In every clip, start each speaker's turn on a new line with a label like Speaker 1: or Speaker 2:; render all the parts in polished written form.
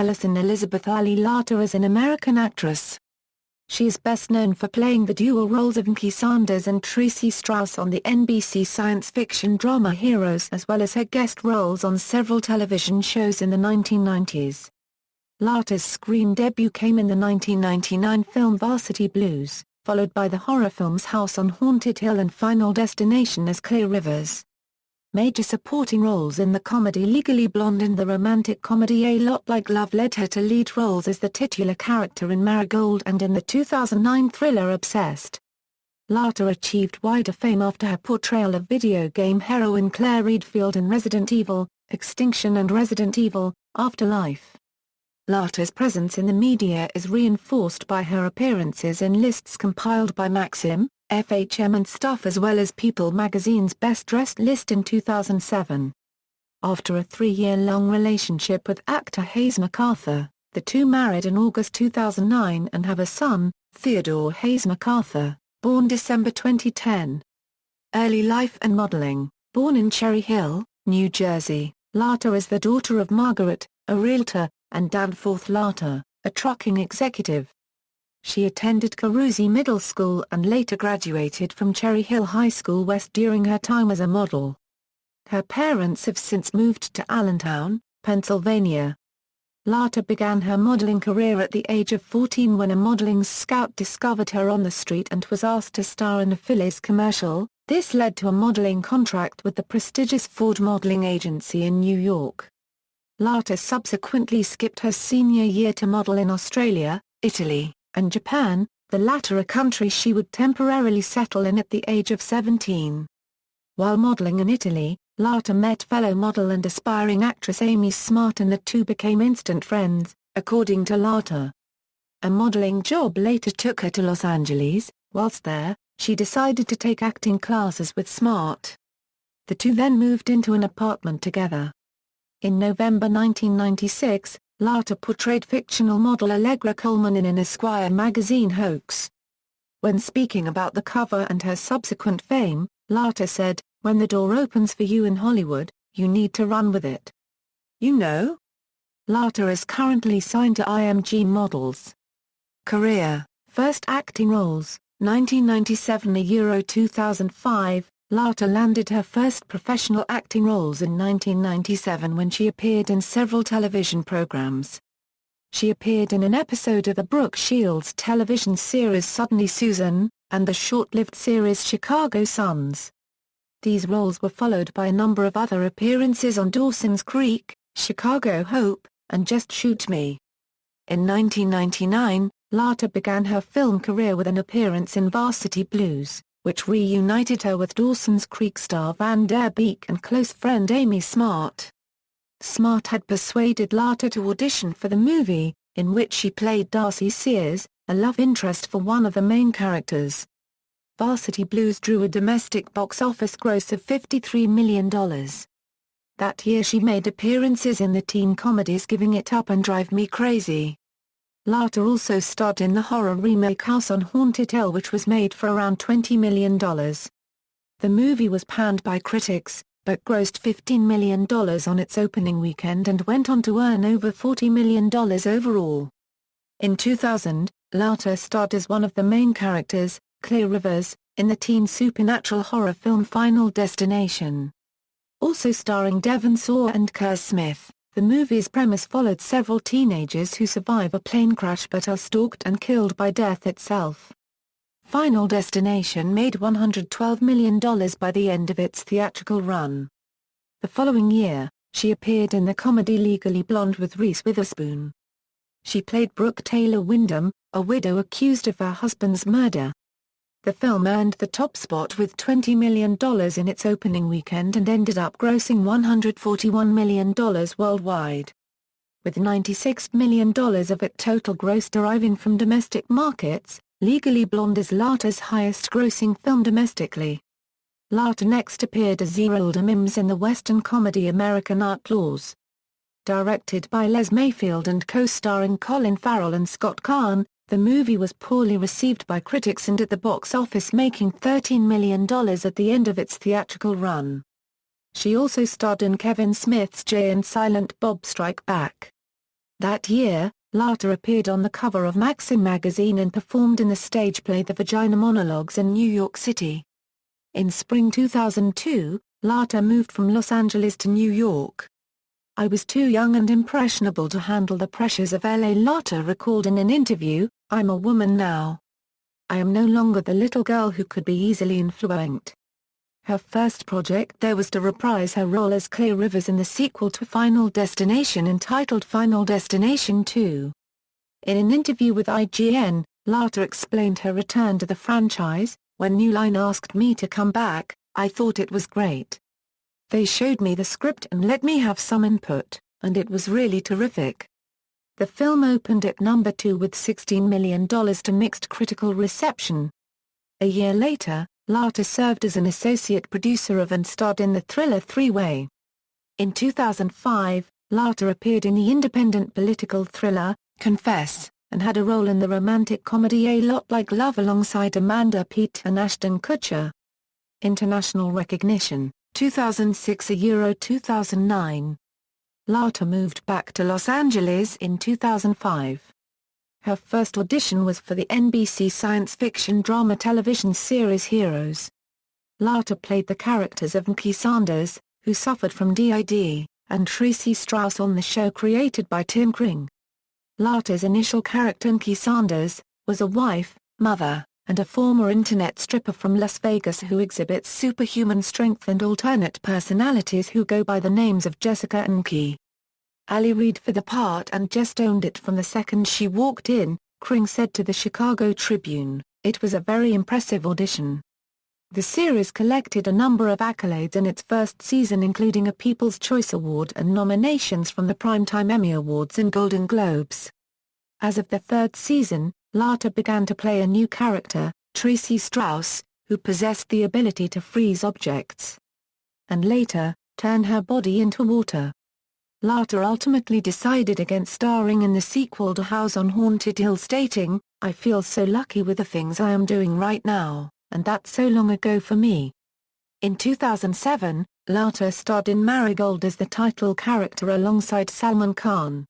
Speaker 1: Alison Elizabeth Larter is an American actress. She is best known for playing the dual roles of Niki Sanders and Tracy Strauss on the NBC science fiction drama Heroes, as well as her guest roles on several television shows in the 1990s. Larter's screen debut came in the 1999 film Varsity Blues, followed by the horror films House on Haunted Hill and Final Destination as Claire Rivers. Major supporting roles in the comedy Legally Blonde and the romantic comedy A Lot Like Love led her to lead roles as the titular character in Marigold and in the 2009 thriller Obsessed. Larter achieved wider fame after her portrayal of video game heroine Claire Redfield in Resident Evil, Extinction and Resident Evil, Afterlife. Larter's presence in the media is reinforced by her appearances in lists compiled by Maxim, FHM and Stuff, as well as People magazine's Best Dressed list in 2007. After a 3-year-long relationship with actor Hayes MacArthur, the two married in August 2009 and have a son, Theodore Hayes MacArthur, born December 2010. Early life and modeling. Born in Cherry Hill, New Jersey, Larter is the daughter of Margaret, a realtor, and Danforth Larter, a trucking executive. She attended Carusi Middle School and later graduated from Cherry Hill High School West during her time as a model. Her parents have since moved to Allentown, Pennsylvania. Larter began her modeling career at the age of 14 when a modeling scout discovered her on the street and was asked to star in a Phillies commercial. This led to a modeling contract with the prestigious Ford Modeling Agency in New York. Larter subsequently skipped her senior year to model in Australia, Italy, and Japan, the latter a country she would temporarily settle in at the age of 17. While modeling in Italy, Larter met fellow model and aspiring actress Amy Smart and the two became instant friends, according to Larter. A modeling job later took her to Los Angeles. Whilst there, she decided to take acting classes with Smart. The two then moved into an apartment together. In November 1996, Larter portrayed fictional model Allegra Coleman in an Esquire magazine hoax. When speaking about the cover and her subsequent fame, Larter said, "When the door opens for you in Hollywood, you need to run with it. You know?" Larter is currently signed to IMG Models. Career. First acting roles, 1997 to 2005. Larter landed her first professional acting roles in 1997 when she appeared in several television programs. She appeared in an episode of the Brooke Shields television series Suddenly Susan, and the short-lived series Chicago Suns. These roles were followed by a number of other appearances on Dawson's Creek, Chicago Hope, and Just Shoot Me. In 1999, Larter began her film career with an appearance in Varsity Blues, which reunited her with Dawson's Creek star Van Der Beek and close friend Amy Smart. Smart had persuaded Larter to audition for the movie, in which she played Darcy Sears, a love interest for one of the main characters. Varsity Blues drew a domestic box office gross of $53 million. That year she made appearances in the teen comedies Giving It Up and Drive Me Crazy. Larter also starred in the horror remake House on Haunted Hill, which was made for around $20 million. The movie was panned by critics, but grossed $15 million on its opening weekend and went on to earn over $40 million overall. In 2000, Larter starred as one of the main characters, Claire Rivers, in the teen supernatural horror film Final Destination. Also starring Devon Sawa and Kerr Smith. The movie's premise followed several teenagers who survive a plane crash but are stalked and killed by death itself. Final Destination made $112 million by the end of its theatrical run. The following year, she appeared in the comedy Legally Blonde with Reese Witherspoon. She played Brooke Taylor Wyndham, a widow accused of her husband's murder. The film earned the top spot with $20 million in its opening weekend and ended up grossing $141 million worldwide. With $96 million of its total gross deriving from domestic markets, Legally Blonde is Larter's highest-grossing film domestically. Larter next appeared as Zerelda Mims in the western comedy American Outlaws. Directed by Les Mayfield and co-starring Colin Farrell and Scott Caan, the movie was poorly received by critics and at the box office making $13 million at the end of its theatrical run. She also starred in Kevin Smith's Jay and Silent Bob Strike Back. That year, Larter appeared on the cover of Maxim magazine and performed in the stage play The Vagina Monologues in New York City. In spring 2002, Larter moved from Los Angeles to New York. "I was too young and impressionable to handle the pressures of LA," Larter recalled in an interview. "I'm a woman now. I am no longer the little girl who could be easily influenced." Her first project there was to reprise her role as Claire Rivers in the sequel to Final Destination entitled Final Destination 2. In an interview with IGN, Larter explained her return to the franchise. "When New Line asked me to come back, I thought it was great. They showed me the script and let me have some input, and it was really terrific." The film opened at number 2 with $16 million to mixed critical reception. A year later, Larter served as an associate producer of and starred in the thriller Three-Way. In 2005, Larter appeared in the independent political thriller, Confess, and had a role in the romantic comedy A Lot Like Love alongside Amanda Peet and Ashton Kutcher. International recognition, 2006 – 2009. Larter moved back to Los Angeles in 2005. Her first audition was for the NBC science fiction drama television series Heroes. Larter played the characters of Niki Sanders, who suffered from DID, and Tracy Strauss on the show created by Tim Kring. Larter's initial character Niki Sanders, was a wife, mother, and a former internet stripper from Las Vegas who exhibits superhuman strength and alternate personalities who go by the names of Jessica and Niki. Ali read for the part and just owned it from the second she walked in, Kring said to the Chicago Tribune. "It was a very impressive audition." The series collected a number of accolades in its first season, including a People's Choice Award and nominations from the Primetime Emmy Awards and Golden Globes. As of the third season, Larter began to play a new character, Tracy Strauss, who possessed the ability to freeze objects. And later, turn her body into water. Larter ultimately decided against starring in the sequel to House on Haunted Hill, stating, "I feel so lucky with the things I am doing right now, and that's so long ago for me." In 2007, Larter starred in Marigold as the title character alongside Salman Khan.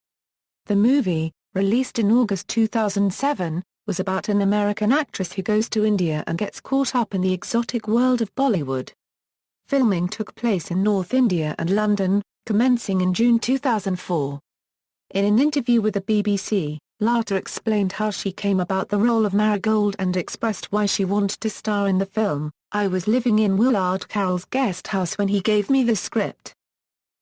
Speaker 1: The movie, released in August 2007, was about an American actress who goes to India and gets caught up in the exotic world of Bollywood. Filming took place in North India and London, commencing in June 2004. In an interview with the BBC, Larter explained how she came about the role of Marigold and expressed why she wanted to star in the film. "I was living in Willard Carroll's guest house when he gave me the script.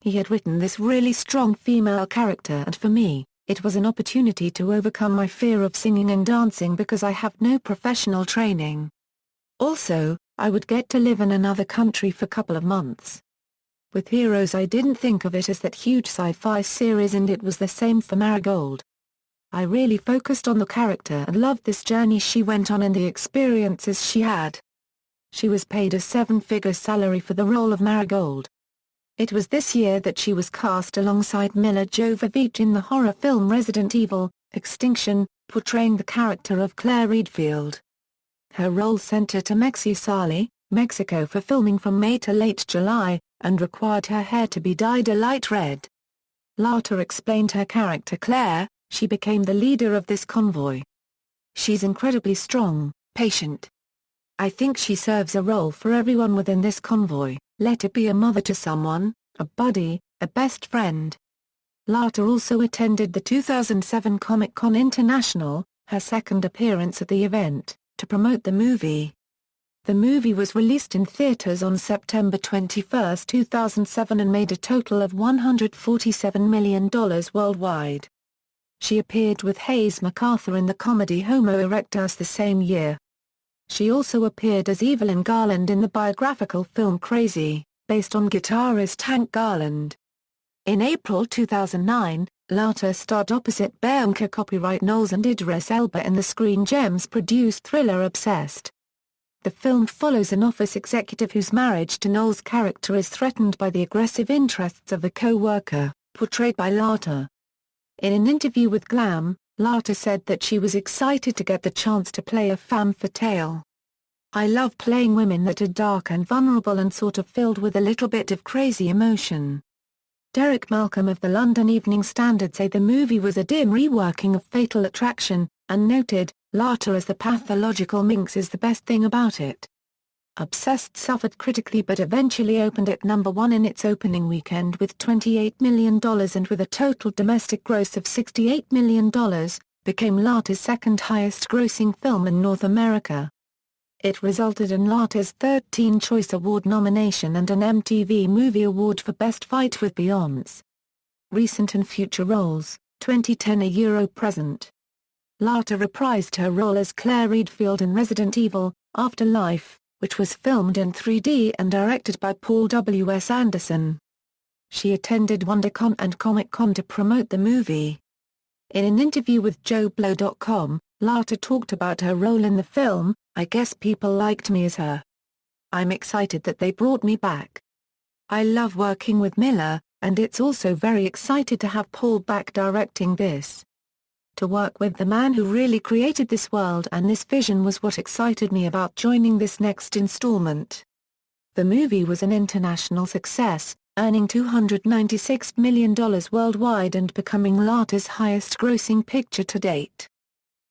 Speaker 1: He had written this really strong female character, and for me, it was an opportunity to overcome my fear of singing and dancing because I have no professional training. Also, I would get to live in another country for a couple of months." With Heroes, I didn't think of it as that huge sci-fi series, and it was the same for Marigold. "I really focused on the character and loved this journey she went on and the experiences she had." She was paid a seven-figure salary for the role of Marigold. It was this year that she was cast alongside Milla Jovovich in the horror film Resident Evil, Extinction, portraying the character of Claire Redfield. Her role sent her to Mexicali, Mexico for filming from May to late July, and required her hair to be dyed a light red. Larter explained her character Claire, "She became the leader of this convoy. She's incredibly strong, patient. I think she serves a role for everyone within this convoy, let it be a mother to someone, a buddy, a best friend." Larter also attended the 2007 Comic-Con International, her second appearance at the event, to promote the movie. The movie was released in theaters on September 21, 2007 and made a total of $147 million worldwide. She appeared with Hayes MacArthur in the comedy Homo Erectus the same year. She also appeared as Evelyn Garland in the biographical film Crazy, based on guitarist Hank Garland. In April 2009, Larter starred opposite Bianca copyright Knowles and Idris Elba in the Screen Gems-produced thriller Obsessed. The film follows an office executive whose marriage to Knowles' character is threatened by the aggressive interests of a co-worker, portrayed by Larter. In an interview with Glam, Larter said that she was excited to get the chance to play a femme fatale. "I love playing women that are dark and vulnerable and sort of filled with a little bit of crazy emotion. Derek Malcolm of the London Evening Standard said the movie was a dim reworking of Fatal Attraction, and noted, Larter as the pathological minx is the best thing about it. Obsessed suffered critically but eventually opened at number 1 in its opening weekend with $28 million and with a total domestic gross of $68 million, became Larter's second highest grossing film in North America. It resulted in Larter's third Teen Choice Award nomination and an MTV Movie Award for Best Fight with Beyonce. Recent and future roles, 2010 Present. Larter reprised her role as Claire Redfield in Resident Evil, Afterlife, which was filmed in 3D and directed by Paul W. S. Anderson. She attended WonderCon and Comic-Con to promote the movie. In an interview with JoBlo.com, Larter talked about her role in the film, "I guess people liked me as her. I'm excited that they brought me back. I love working with Miller, and it's also very excited to have Paul back directing this. To work with the man who really created this world and this vision was what excited me about joining this next installment." The movie was an international success, earning $296 million worldwide and becoming Larter's highest-grossing picture to date.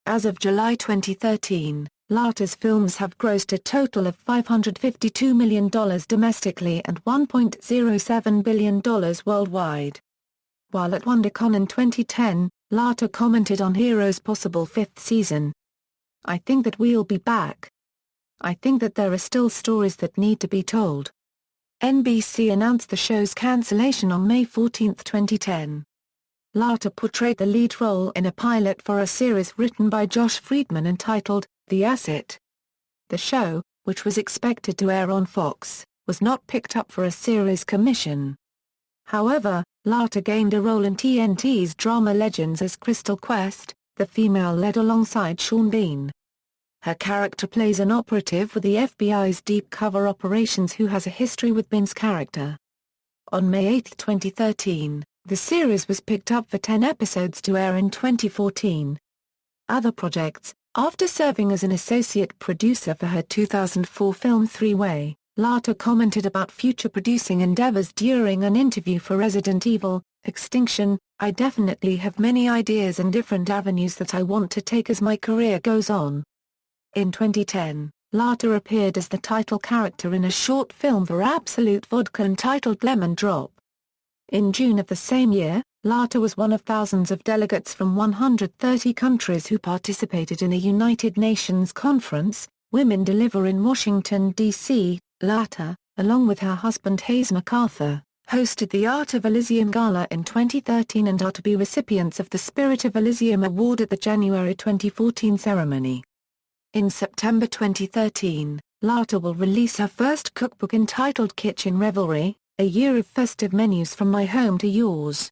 Speaker 1: As of July 2013, Larter's films have grossed a total of $552 million domestically and $1.07 billion worldwide. While at WonderCon in 2010, Larter commented on Hero's possible fifth season. "I think that we'll be back. I think that there are still stories that need to be told." NBC announced the show's cancellation on May 14, 2010. Larter portrayed the lead role in a pilot for a series written by Josh Friedman entitled, The Asset. The show, which was expected to air on Fox, was not picked up for a series commission. However, Larter gained a role in TNT's drama Legends as Crystal Quest, the female led alongside Sean Bean. Her character plays an operative with the FBI's deep cover operations who has a history with Bean's character. On May 8, 2013, the series was picked up for 10 episodes to air in 2014. Other projects: after serving as an associate producer for her 2004 film Three Way, Larter commented about future producing endeavors during an interview for Resident Evil, Extinction. "I definitely have many ideas and different avenues that I want to take as my career goes on." In 2010, Larter appeared as the title character in a short film for Absolute Vodka entitled Lemon Drop. In June of the same year, Larter was one of thousands of delegates from 130 countries who participated in a United Nations conference, Women Deliver in Washington, D.C. Larter, along with her husband Hayes MacArthur, hosted the Art of Elysium Gala in 2013 and are to be recipients of the Spirit of Elysium Award at the January 2014 ceremony. In September 2013, Larter will release her first cookbook entitled Kitchen Revelry, A Year of Festive Menus from My Home to Yours.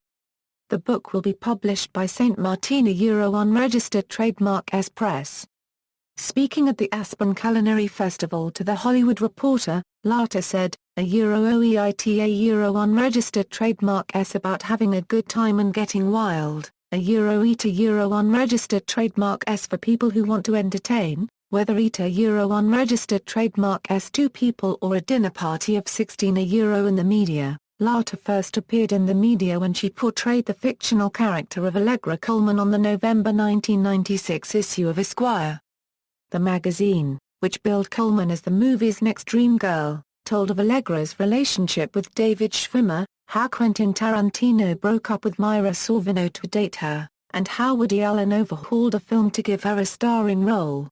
Speaker 1: The book will be published by St. Martin unregistered trademark S Press. Speaking at the Aspen Culinary Festival to The Hollywood Reporter, Larter said, "A OEITA unregistered trademark S about having a good time and getting wild, a ETA unregistered trademark S for people who want to entertain, whether ETA unregistered trademark S 2 people or a dinner party of 16 euro in the media." Larter first appeared in the media when she portrayed the fictional character of Allegra Coleman on the November 1996 issue of Esquire. The magazine, which billed Coleman as the movie's next dream girl, told of Allegra's relationship with David Schwimmer, how Quentin Tarantino broke up with Myra Sorvino to date her, and how Woody Allen overhauled a film to give her a starring role.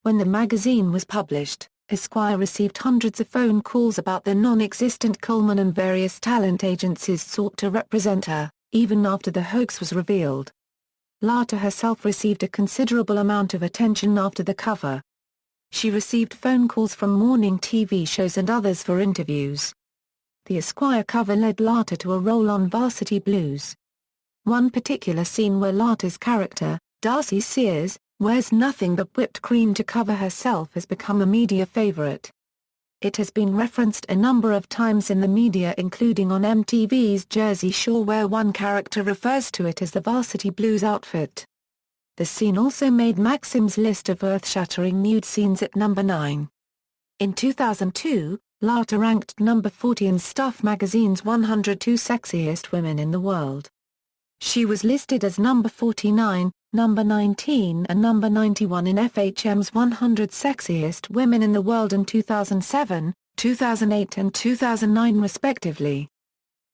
Speaker 1: When the magazine was published, Esquire received hundreds of phone calls about the non-existent Coleman, and various talent agencies sought to represent her, even after the hoax was revealed. Larter herself received a considerable amount of attention after the cover. She received phone calls from morning TV shows and others for interviews. The Esquire cover led Larter to a role on Varsity Blues. One particular scene where Larter's character, Darcy Sears, wears nothing but whipped cream to cover herself has become a media favorite. It has been referenced a number of times in the media, including on MTV's Jersey Shore, where one character refers to it as the Varsity Blues outfit. The scene also made Maxim's list of earth-shattering nude scenes at number 9. In 2002, Larter ranked number 40 in Stuff magazine's 102 Sexiest Women in the World. She was listed as number 49, number 19 and number 91 in FHM's 100 Sexiest Women in the World in 2007, 2008 and 2009 respectively.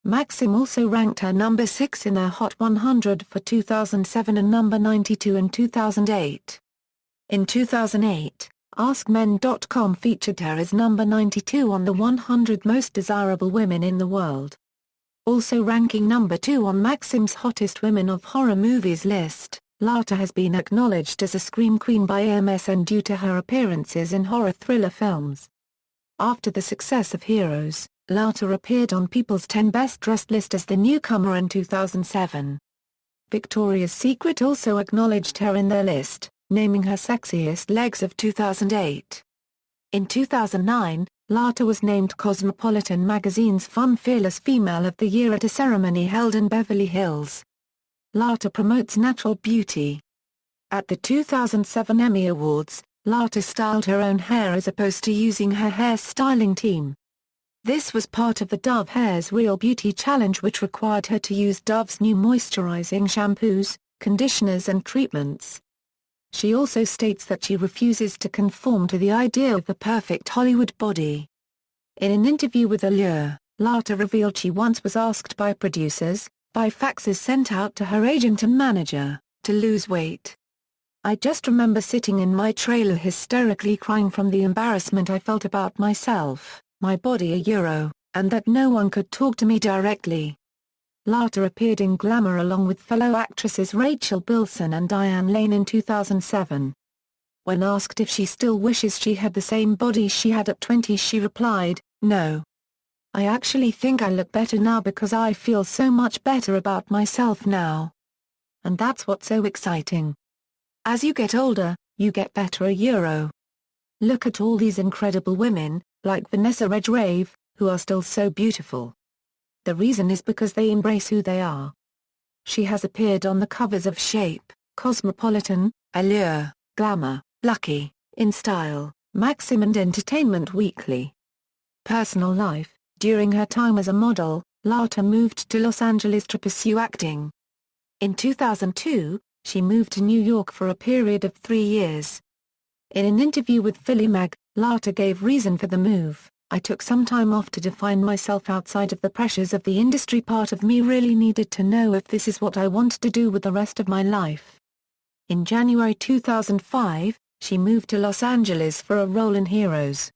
Speaker 1: Maxim also ranked her number 6 in their Hot 100 for 2007 and number 92 in 2008. In 2008, AskMen.com featured her as number 92 on the 100 Most Desirable Women in the World. Also ranking number 2 on Maxim's Hottest Women of Horror Movies list, Larter has been acknowledged as a Scream Queen by AMSN due to her appearances in horror thriller films. After the success of Heroes, Larter appeared on People's 10 Best Dressed list as the newcomer in 2007. Victoria's Secret also acknowledged her in their list, naming her Sexiest Legs of 2008. In 2009, Larter was named Cosmopolitan magazine's Fun Fearless Female of the Year at a ceremony held in Beverly Hills. Larter promotes natural beauty. At the 2007 Emmy Awards, Larter styled her own hair as opposed to using her hair styling team. This was part of the Dove Hair's Real Beauty Challenge, which required her to use Dove's new moisturizing shampoos, conditioners and treatments. She also states that she refuses to conform to the idea of the perfect Hollywood body. In an interview with Allure, Larter revealed she once was asked by producers, by faxes sent out to her agent and manager, to lose weight. "I just remember sitting in my trailer hysterically crying from the embarrassment I felt about myself, my body and that no one could talk to me directly." Larter appeared in Glamour along with fellow actresses Rachel Bilson and Diane Lane in 2007. When asked if she still wishes she had the same body she had at 20, she replied, "No. I actually think I look better now because I feel so much better about myself now. And that's what's so exciting. As you get older, you get better. Look at all these incredible women, like Vanessa Redgrave, who are still so beautiful. The reason is because they embrace who they are." She has appeared on the covers of Shape, Cosmopolitan, Allure, Glamour, Lucky, InStyle, Maxim and Entertainment Weekly. Personal life: during her time as a model, Larter moved to Los Angeles to pursue acting. In 2002, she moved to New York for a period of 3 years. In an interview with Philly Mag, Larter gave reason for the move: "I took some time off to define myself outside of the pressures of the industry. Part of me really needed to know if this is what I wanted to do with the rest of my life." In January 2005, she moved to Los Angeles for a role in Heroes.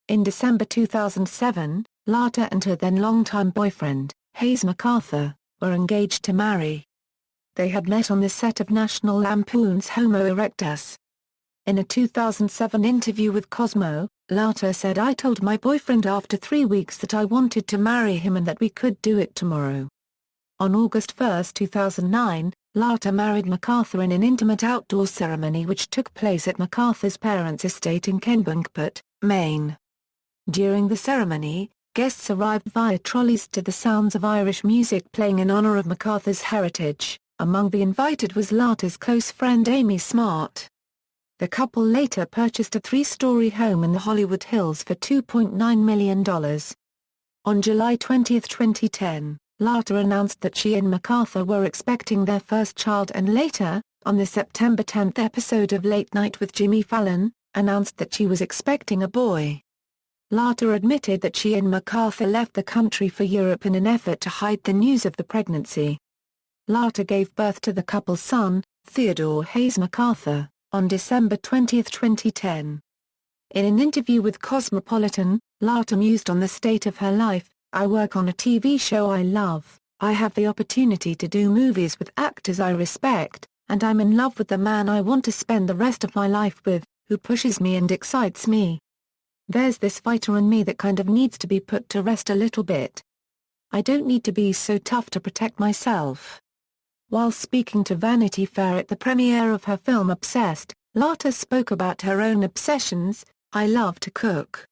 Speaker 1: In December 2007, Larter and her then longtime boyfriend, Hayes MacArthur, were engaged to marry. They had met on the set of National Lampoon's Homo Erectus. In a 2007 interview with Cosmo, Larter said, "I told my boyfriend after 3 weeks that I wanted to marry him and that we could do it tomorrow." On August 1, 2009, Larter married MacArthur in an intimate outdoor ceremony which took place at MacArthur's parents' estate in Kennebunkport, Maine. During the ceremony, guests arrived via trolleys to the sounds of Irish music playing in honor of MacArthur's heritage. Among the invited was Larter's close friend Amy Smart. The couple later purchased a 3-story home in the Hollywood Hills for $2.9 million. On July 20, 2010, Larter announced that she and MacArthur were expecting their first child and later, on the September 10 episode of Late Night with Jimmy Fallon, announced that she was expecting a boy. Larter admitted that she and MacArthur left the country for Europe in an effort to hide the news of the pregnancy. Larter gave birth to the couple's son, Theodore Hayes MacArthur, on December 20, 2010. In an interview with Cosmopolitan, Larter mused on the state of her life: "I work on a TV show I love, I have the opportunity to do movies with actors I respect, and I'm in love with the man I want to spend the rest of my life with, who pushes me and excites me. There's this fighter in me that kind of needs to be put to rest a little bit. I don't need to be so tough to protect myself." While speaking to Vanity Fair at the premiere of her film Obsessed, Larter spoke about her own obsessions: "I love to cook.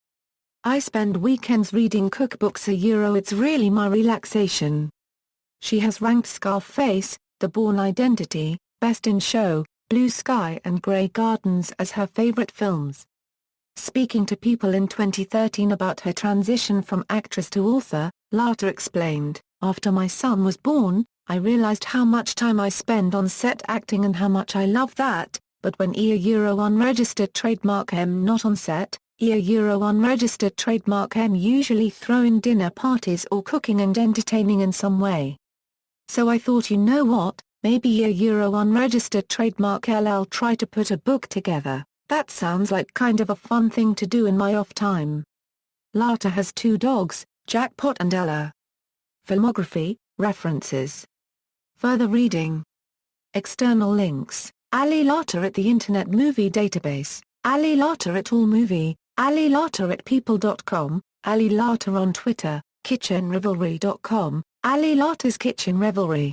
Speaker 1: I spend weekends reading cookbooks. It's really my relaxation." She has ranked Scarface, The Bourne Identity, Best in Show, Blue Sky and Grey Gardens as her favorite films. Speaking to People in 2013 about her transition from actress to author, Larter explained, "After my son was born, I realized how much time I spend on set acting and how much I love that, but when Euro unregistered trademark M not on set, Euro unregistered trademark M usually throwing dinner parties or cooking and entertaining in some way. So I thought, you know what, maybe Euro unregistered trademark LL try to put a book together. That sounds like kind of a fun thing to do in my off time." Larter has 2 dogs, Jackpot and Ella. Filmography, references. Further reading. External links: Ali Larter at the Internet Movie Database, Ali Larter at AllMovie, Ali Larter at People.com, Ali Larter on Twitter, KitchenRevelry.com, Ali Larter's Kitchen Revelry.